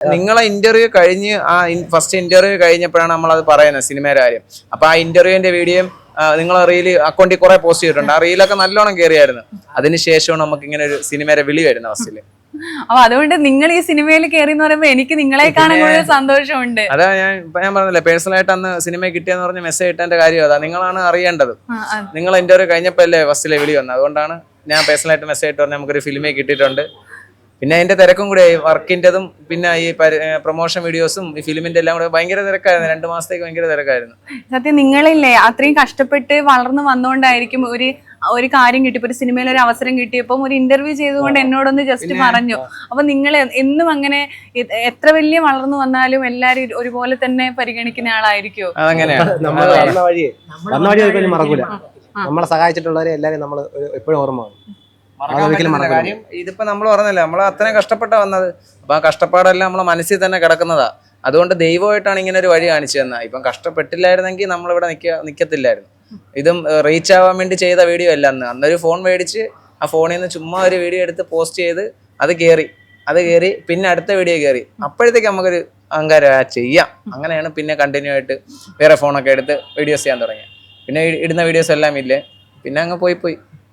നിങ്ങളെ ഇന്റർവ്യൂ കഴിഞ്ഞ് first interview കഴിഞ്ഞപ്പോഴാണ് നമ്മളത് പറയുന്നത് സിനിമയുടെ കാര്യം. അപ്പൊ ആ ഇന്റർവ്യൂവിന്റെ വീഡിയോയും നിങ്ങളെ റീല് അക്കൗണ്ടിൽ കുറെ പോസ്റ്റ് ചെയ്തിട്ടുണ്ട്. ആ റീലൊക്കെ നല്ലോണം കയറിയായിരുന്നു. അതിനുശേഷമാണ് നമുക്ക് ഇങ്ങനെ ഒരു സിനിമയുടെ വിളി വരുന്നത് ഫസ്റ്റില്. അപ്പൊ അതുകൊണ്ട് നിങ്ങൾ ഈ സിനിമയിൽ കയറി എന്ന് പറയുമ്പോ എനിക്ക് നിങ്ങളെ കാണാൻ കൂടുതൽ സന്തോഷമുണ്ട്. അതാ ഞാൻ പറഞ്ഞില്ലേ, പേഴ്സണൽ ആയിട്ട് അന്ന് സിനിമ കിട്ടിയെന്ന് പറഞ്ഞ മെസ്സേജ് ഇട്ടതിന്റെ കാര്യം അതാ. നിങ്ങളാണ് അറിയേണ്ടത്. നിങ്ങൾ ഇന്റർവ്യൂ കഴിഞ്ഞപ്പോ അല്ലേ ഫസ്റ്റിലെ വിളി വന്നത്. അതുകൊണ്ടാണ് ഞാൻ പേഴ്സണലായിട്ട് മെസ്സേജ് ഇട്ട് പറഞ്ഞാൽ നമുക്കൊരു ഫിലിമേ കിട്ടിയിട്ടുണ്ട്. പിന്നെ അതിന്റെ തിരക്കും കൂടെ വർക്കിൻ്റെതും പിന്നെ ഈ പ്രൊമോഷൻ വീഡിയോസും ഈ ഫിലിമിന്റെ എല്ലാം കൂടെ ഭയങ്കര തിരക്കായിരുന്നു. 2 മാസത്തേക്ക് ഭയങ്കര തിരക്കായിരുന്നു. സത്യം നിങ്ങളില്ലേ അത്രയും കഷ്ടപ്പെട്ട് വളർന്നു വന്നുകൊണ്ടായിരിക്കും ഒരു കാര്യം കിട്ടിയപ്പോ ഒരു സിനിമയിൽ ഒരു അവസരം കിട്ടിയപ്പോൾ ഒരു ഇന്റർവ്യൂ ചെയ്തുകൊണ്ട് എന്നോടൊന്ന് ജസ്റ്റ് പറഞ്ഞു. അപ്പൊ നിങ്ങൾ എന്നും അങ്ങനെ എത്ര വലിയ വളർന്നു വന്നാലും എല്ലാരും ഒരുപോലെ തന്നെ പരിഗണിക്കുന്ന ആളായിരിക്കുമോ? അതങ്ങനെയാണ്. മറക്കൂല. നമ്മളെ സഹായിച്ചിട്ടുള്ളവരെ എല്ലാരും നമ്മൾ എപ്പോഴും ഓർമ്മ കാര്യം ഇതിപ്പോ നമ്മൾ പറഞ്ഞല്ലേ, നമ്മൾ അത്രയും കഷ്ടപ്പെട്ടാ വന്നത്. അപ്പൊ ആ കഷ്ടപ്പാടെല്ലാം നമ്മളെ മനസ്സിൽ തന്നെ കിടക്കുന്നതാ. അതുകൊണ്ട് ദൈവമായിട്ടാണ് ഇങ്ങനെ ഒരു വഴി കാണിച്ചു തന്നത്. ഇപ്പം കഷ്ടപ്പെട്ടില്ലായിരുന്നെങ്കിൽ നമ്മളിവിടെ നിൽക്കത്തില്ലായിരുന്നു. ഇതും റീച്ച് ആവാൻ വേണ്ടി ചെയ്ത വീഡിയോ അല്ല. അന്നൊരു ഫോൺ മേടിച്ച് ആ ഫോണിൽ നിന്ന് ചുമ്മാ ഒരു വീഡിയോ എടുത്ത് പോസ്റ്റ് ചെയ്ത് അത് കയറി പിന്നെ അടുത്ത വീഡിയോ കയറി. അപ്പോഴത്തേക്ക് നമുക്കൊരു അഹങ്കാരം ചെയ്യാം. അങ്ങനെയാണ് പിന്നെ കണ്ടിന്യൂ ആയിട്ട് വേറെ ഫോണൊക്കെ എടുത്ത് വീഡിയോസ് ചെയ്യാൻ തുടങ്ങിയത്. പിന്നെ ഇടുന്ന വീഡിയോസ് എല്ലാം ഇല്ലേ, പിന്നെ അങ്ങ് പോയി